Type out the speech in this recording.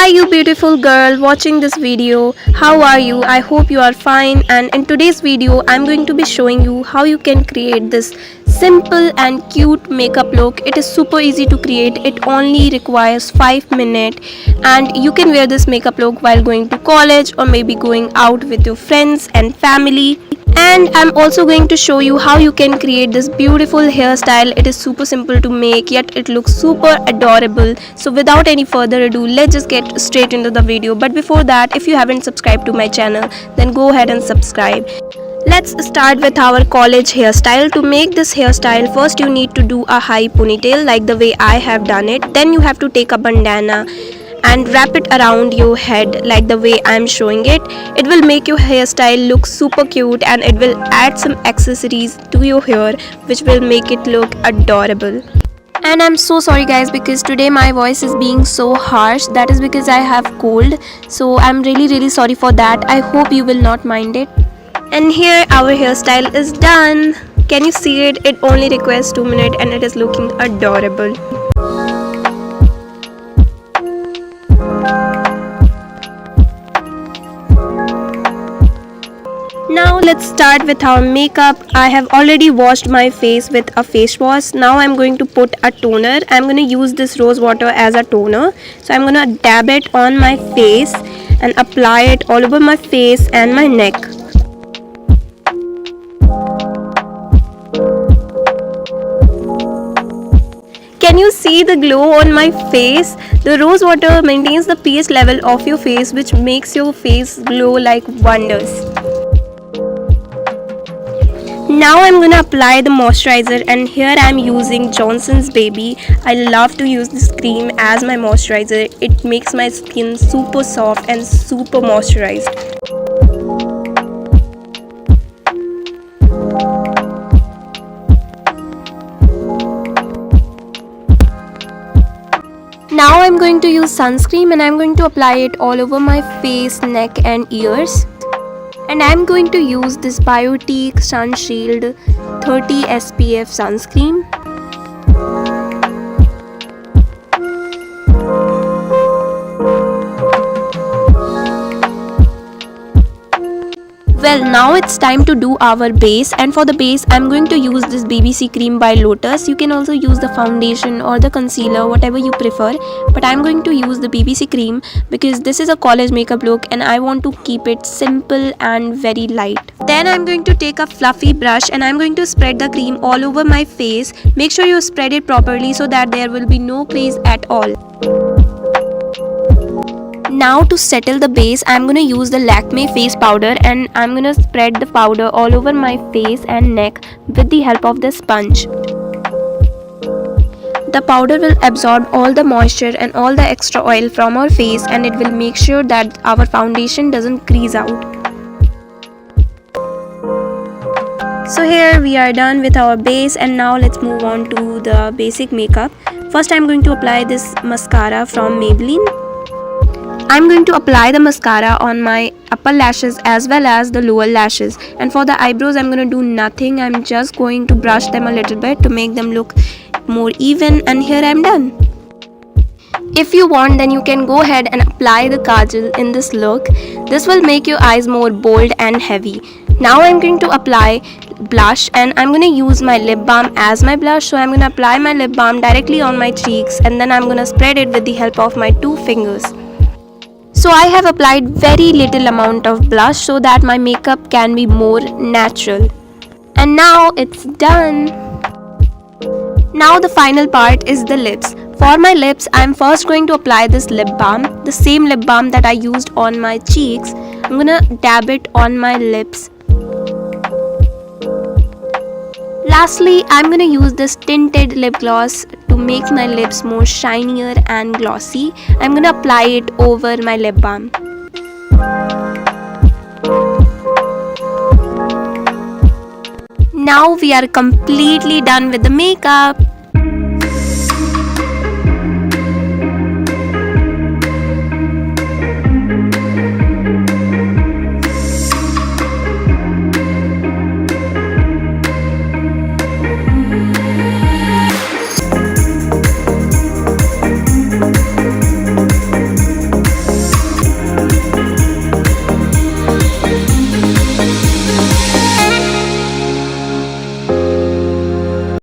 Hi you beautiful girl watching this video. How are you? I hope you are fine, and in today's video I'm going to be showing you how you can create this simple and cute makeup look. It is super easy to create. It only requires 5 minutes and you can wear this makeup look while going to college or maybe going out with your friends and family. And I'm also going to show you how you can create this beautiful hairstyle. It is super simple to make, yet it looks super adorable. So without any further ado, let's just get straight into the video. But before that, if you haven't subscribed to my channel, then go ahead and subscribe. Let's start with our college hairstyle. To make this hairstyle, first you need to do a high ponytail like the way I have done it. Then you have to take a bandana and wrap it around your head like the way I'm showing it. It will make your hairstyle look super cute, and it will add some accessories to your hair which will make it look adorable. And I'm so sorry guys, because today my voice is being so harsh. That is because I have cold, so I'm really sorry for that. I hope you will not mind it. And here our hairstyle is done. Can you see it? It only requires 2 minutes and it is looking adorable. Now let's start with our makeup. I have already washed my face with a face wash. Now I'm going to put a toner. I'm going to use this rose water as a toner. So I'm going to dab it on my face and apply it all over my face and my neck. Can you see the glow on my face? The rose water maintains the pH level of your face, which makes your face glow like wonders. Now I'm gonna apply the moisturizer, and here I'm using Johnson's Baby. I love to use this cream as my moisturizer. It makes my skin super soft and super moisturized. Now I'm going to use sunscreen, and I'm going to apply it all over my face, neck and ears. And I'm going to use this Biotique Sun Shield 30 SPF sunscreen. Well, now it's time to do our base, and for the base I'm going to use this BBC cream by Lotus. You can also use the foundation or the concealer, whatever you prefer, but I'm going to use the BBC cream because this is a college makeup look and I want to keep it simple and very light. Then I'm going to take a fluffy brush and I'm going to spread the cream all over my face. Make sure you spread it properly so that there will be no crease at all. Now to settle the base, I'm going to use the Lakme face powder, and I'm going to spread the powder all over my face and neck with the help of the sponge. The powder will absorb all the moisture and all the extra oil from our face, and it will make sure that our foundation doesn't crease out. So here we are done with our base, and now let's move on to the basic makeup. First I'm going to apply this mascara from Maybelline. I'm going to apply the mascara on my upper lashes as well as the lower lashes, and for the eyebrows I'm going to do nothing. I'm just going to brush them a little bit to make them look more even, and here I'm done. If you want, then you can go ahead and apply the kajal in this look. This will make your eyes more bold and heavy. Now I'm going to apply blush, and I'm going to use my lip balm as my blush. So I'm going to apply my lip balm directly on my cheeks, and then I'm going to spread it with the help of my 2 fingers. So I have applied very little amount of blush so that my makeup can be more natural. And now it's done. Now the final part is the lips. For my lips, I'm first going to apply this lip balm, the same lip balm that I used on my cheeks. I'm gonna dab it on my lips. Lastly, I'm gonna use this tinted lip gloss to make my lips more shinier and glossy. I'm gonna apply it over my lip balm. Now we are completely done with the makeup.